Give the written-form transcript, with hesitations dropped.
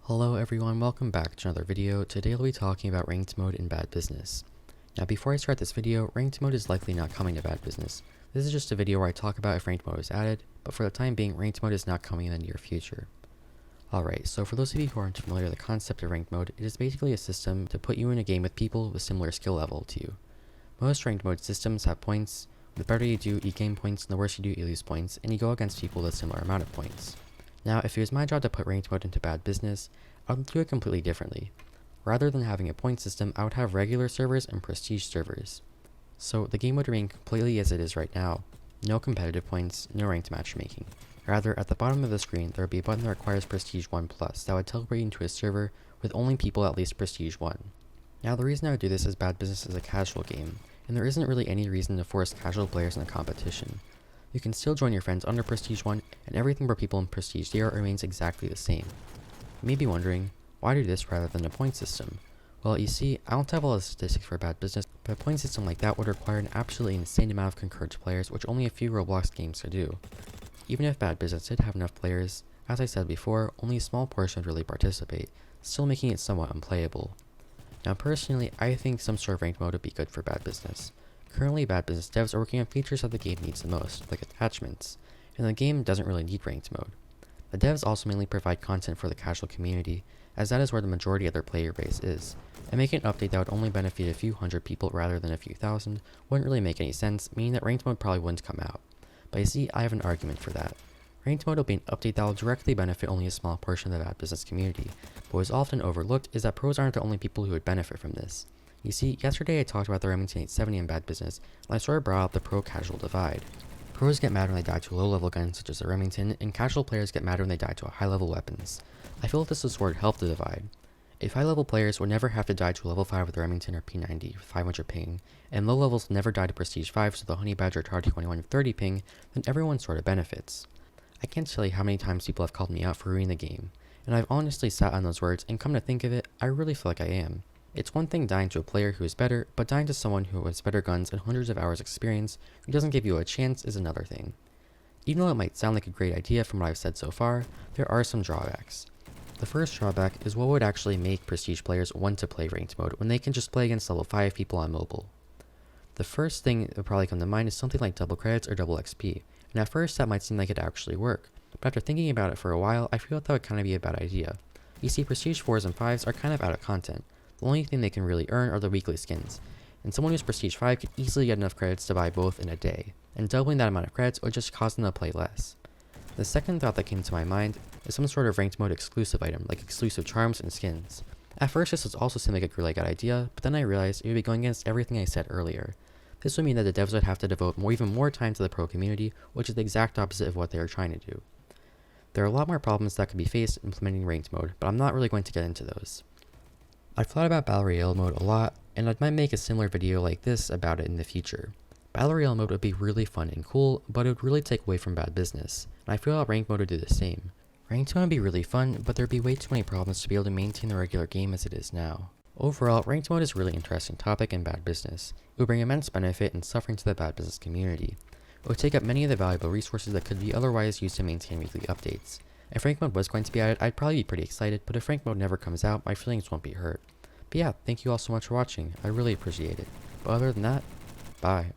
Hello everyone, welcome back to another video. Today I'll be talking about ranked mode in bad business. Now before I start this video, ranked mode is likely not coming to bad business. This is just a video where I talk about if ranked mode is added, but for the time being, ranked mode is not coming in the near future. Alright, so for those of you who aren't familiar with the concept of ranked mode, it is basically a system to put you in a game with people with similar skill level to you. Most ranked mode systems have points. The better you do, you gain points, and the worse you do, you lose points, and you go against people with a similar amount of points. Now, if it was my job to put ranked mode into bad business, I would do it completely differently. Rather than having a point system, I would have regular servers and prestige servers. So the game would remain completely as it is right now. No competitive points, no ranked matchmaking. Rather, at the bottom of the screen, there would be a button that requires Prestige 1+ that would teleport you into a server with only people at least Prestige 1. Now, the reason I would do this is bad business is a casual game, and there isn't really any reason to force casual players in a competition. You can still join your friends under Prestige 1, and everything for people in Prestige 0 remains exactly the same. You may be wondering, why do this rather than a point system? Well, you see, I don't have all the statistics for bad business, but a point system like that would require an absolutely insane amount of concurrent players, which only a few Roblox games could do. Even if bad business did have enough players, as I said before, only a small portion would really participate, still making it somewhat unplayable. Now personally, I think some sort of ranked mode would be good for bad business. Currently, bad business devs are working on features that the game needs the most, like attachments, and the game doesn't really need ranked mode. The devs also mainly provide content for the casual community, as that is where the majority of their player base is, and making an update that would only benefit a few hundred people rather than a few thousand wouldn't really make any sense, meaning that ranked mode probably wouldn't come out. But you see, I have an argument for that. Ranked mode will be an update that will directly benefit only a small portion of the bad business community, but what is often overlooked is that pros aren't the only people who would benefit from this. You see, yesterday I talked about the Remington 870 in bad business, and I sort of brought up the pro-casual divide. Pros get mad when they die to a low-level gun such as the Remington, and casual players get mad when they die to high-level weapons. I feel like this is where it helped the divide. If high-level players would never have to die to a level 5 with the Remington or P90 with 500 ping, and low levels never die to Prestige 5 so the Honey Badger or TAR-21 with 30 ping, then everyone sort of benefits. I can't tell you how many times people have called me out for ruining the game, and I've honestly sat on those words, and come to think of it, I really feel like I am. It's one thing dying to a player who is better, but dying to someone who has better guns and hundreds of hours experience who doesn't give you a chance is another thing. Even though it might sound like a great idea from what I've said so far, there are some drawbacks. The first drawback is what would actually make prestige players want to play ranked mode when they can just play against level 5 people on mobile. The first thing that would probably come to mind is something like double credits or double XP, and at first that might seem like it'd actually work, but after thinking about it for a while, I feel that would kind of be a bad idea. You see, prestige 4s and 5s are kind of out of content. The only thing they can really earn are the weekly skins, and someone who's Prestige 5 could easily get enough credits to buy both in a day, and doubling that amount of credits would just cause them to play less. The second thought that came to my mind is some sort of ranked mode exclusive item, like exclusive charms and skins. At first this also seemed like a really good idea, but then I realized it would be going against everything I said earlier. This would mean that the devs would have to devote even more time to the pro community, which is the exact opposite of what they are trying to do. There are a lot more problems that could be faced implementing ranked mode, but I'm not really going to get into those. I've thought about Battle Royale mode a lot, and I might make a similar video like this about it in the future. Battle Royale mode would be really fun and cool, but it would really take away from bad business, and I feel like ranked mode would do the same. Ranked mode would be really fun, but there'd be way too many problems to be able to maintain the regular game as it is now. Overall, ranked mode is a really interesting topic in bad business. It would bring immense benefit and suffering to the bad business community. It would take up many of the valuable resources that could be otherwise used to maintain weekly updates. If ranked mode was going to be added, I'd probably be pretty excited, but if ranked mode never comes out, my feelings won't be hurt. But yeah, thank you all so much for watching, I really appreciate it. But other than that, bye.